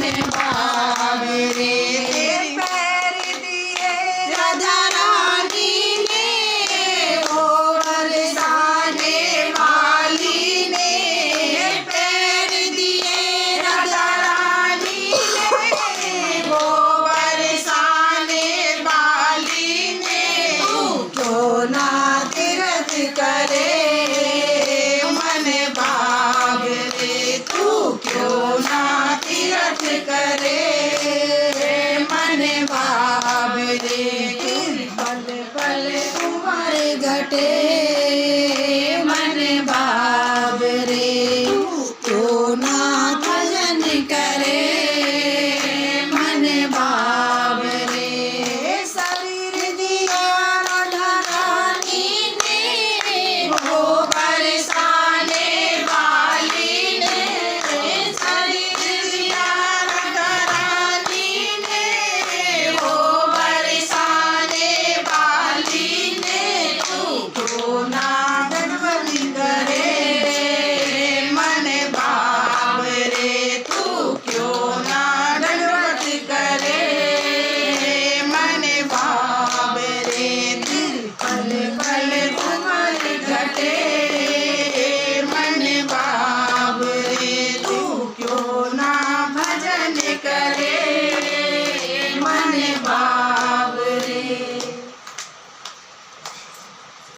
मन भाव रे। पैर दिए राधा रानी ने वो बरसाने वाली ने। पैर दिए राधा रानी ने वो बरसाने वाली ने। तू क्यों ना तीरथ करे मन भाव रे। तू क्यों ना तीरथ करे मन भाव रे। पल पल उमर घटे मन भाव रे। क्यों ना भजन करे